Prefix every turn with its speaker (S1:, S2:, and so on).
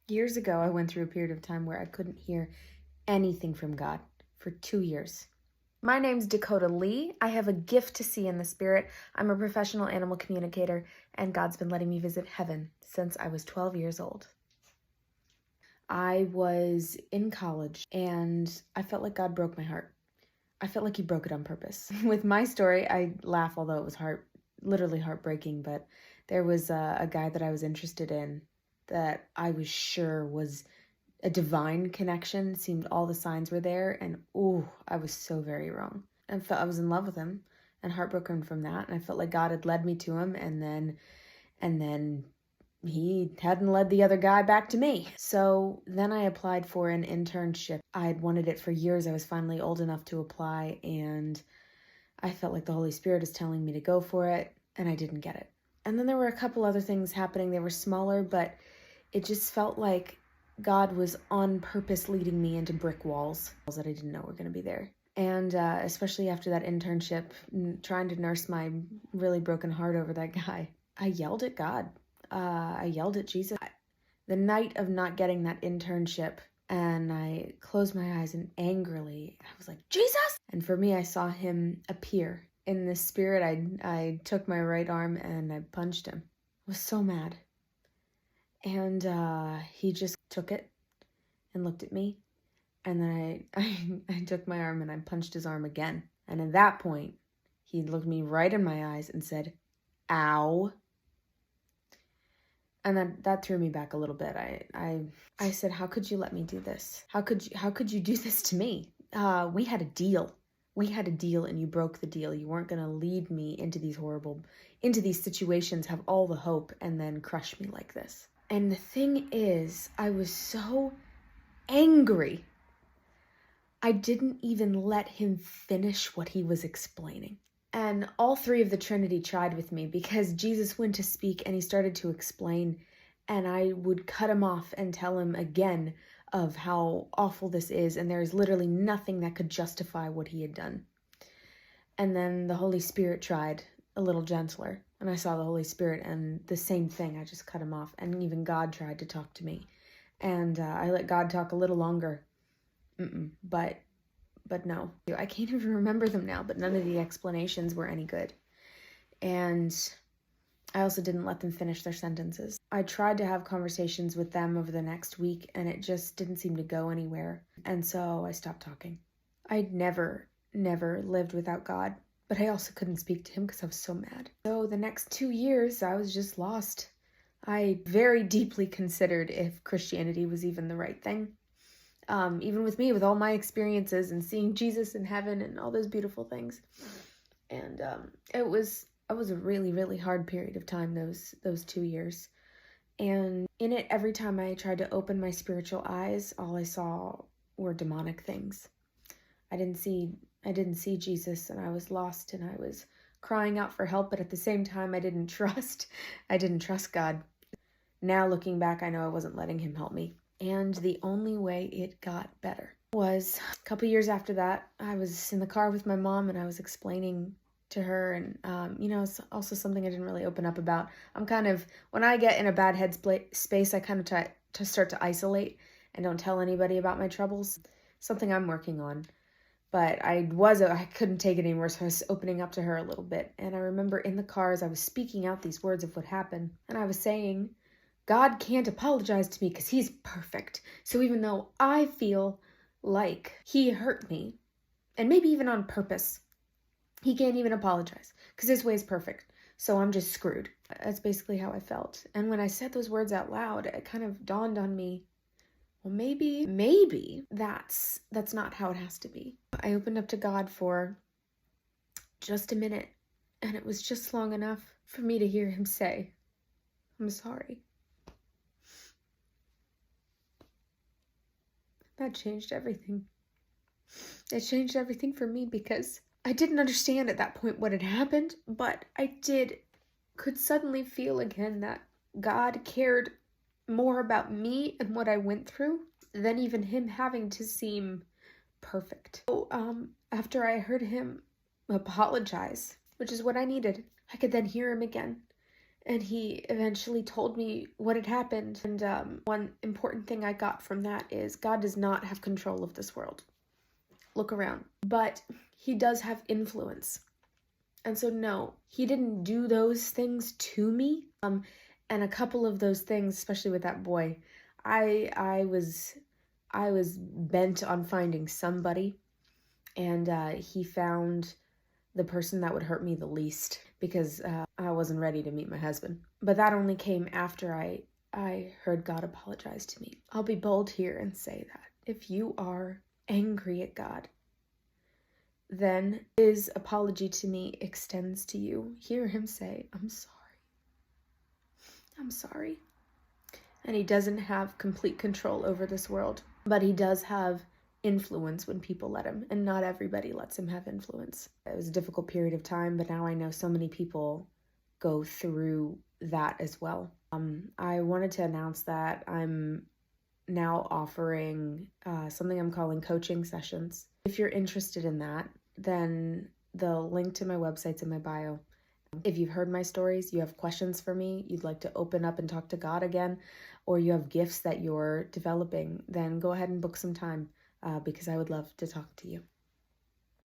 S1: Years ago, I went through a period of time where I couldn't hear anything from God for 2 years. My name's Dakota Lee. I have a gift to see in the spirit. I'm a professional animal communicator, and God's been letting me visit heaven since I was 12 years old. I was in college, and I felt like God broke my heart. I felt like he broke it on purpose. With my story, I laugh, although it was literally heartbreaking, but there was a guy that I was interested in that I was sure was a divine connection. Seemed all the signs were there, and I was so very wrong. I felt I was in love with him and heartbroken from that, and I felt like God had led me to him, and then he hadn't led the other guy back to me. So then I applied for an internship. I had wanted it for years. I was finally old enough to apply, and I felt like the Holy Spirit is telling me to go for it, and I didn't get it. And then there were a couple other things happening. They were smaller, but it just felt like God was on purpose leading me into brick walls that I didn't know were going to be there. And especially after that internship, trying to nurse my really broken heart over that guy, I yelled at God. I yelled at Jesus. The night of not getting that internship, and I closed my eyes and angrily, I was like, Jesus! And for me, I saw him appear. In the spirit, I took my right arm and I punched him. I was so mad. And he just took it and looked at me. And then I took my arm and I punched his arm again. And at that point, he looked me right in my eyes and said, ow. And that threw me back a little bit. I said, how could you let me do this? How could you do this to me? We had a deal. We had a deal and you broke the deal. You weren't going to lead me into these situations, have all the hope, and then crush me like this. And the thing is, I was so angry. I didn't even let him finish what he was explaining. And all three of the Trinity tried with me because Jesus went to speak and he started to explain, and I would cut him off and tell him again of how awful this is, and there is literally nothing that could justify what he had done. And then the Holy Spirit tried a little gentler, and I saw the Holy Spirit, and the same thing, I just cut him off, and even God tried to talk to me. And I let God talk a little longer, but no. I can't even remember them now, but none of the explanations were any good. And I also didn't let them finish their sentences. I tried to have conversations with them over the next week, and it just didn't seem to go anywhere. And so I stopped talking. I'd never lived without God, but I also couldn't speak to him because I was so mad. So the next 2 years, I was just lost. I very deeply considered if Christianity was even the right thing. Even with me, with all my experiences and seeing Jesus in heaven and all those beautiful things. And it was a really, really hard period of time, those 2 years. And in it, every time I tried to open my spiritual eyes, all I saw were demonic things. I didn't see Jesus, and I was lost, and I was crying out for help, but at the same time, I didn't trust God. Now looking back, I know I wasn't letting him help me. And the only way it got better was a couple years after that. I was in the car with my mom, and I was explaining to her, and it's also something I didn't really open up about. When I get in a bad headspace, I kind of try to start to isolate and don't tell anybody about my troubles. Something I'm working on. But I couldn't take it anymore, so I was opening up to her a little bit. And I remember in the car, as I was speaking out these words of what happened, and I was saying, God can't apologize to me because he's perfect. So even though I feel like he hurt me, and maybe even on purpose, he can't even apologize because his way is perfect. So I'm just screwed. That's basically how I felt. And when I said those words out loud, it kind of dawned on me, well, maybe that's not how it has to be. I opened up to God for just a minute, and it was just long enough for me to hear him say, I'm sorry. That changed everything. It changed everything for me because I didn't understand at that point what had happened, but I could suddenly feel again that God cared more about me and what I went through than even him having to seem perfect. So, after I heard him apologize, which is what I needed, I could then hear him again. And he eventually told me what had happened. And one important thing I got from that is God does not have control of this world. Look around. But he does have influence. And so no, he didn't do those things to me. And a couple of those things, especially with that boy, I was bent on finding somebody, and he found the person that would hurt me the least, because I wasn't ready to meet my husband. But that only came after I heard God apologize to me. I'll be bold here and say that if you are angry at God, then his apology to me extends to you. Hear him say, I'm sorry. I'm sorry. And he doesn't have complete control over this world, but he does have influence when people let him, and not everybody lets him have influence. It was a difficult period of time, but now I know so many people go through that as well. I wanted to announce that I'm now offering something I'm calling coaching sessions. If you're interested in that, then the link to my website's in my bio. If you've heard my stories, you have questions for me, you'd like to open up and talk to God again, or you have gifts that you're developing, then go ahead and book some time because I would love to talk to you.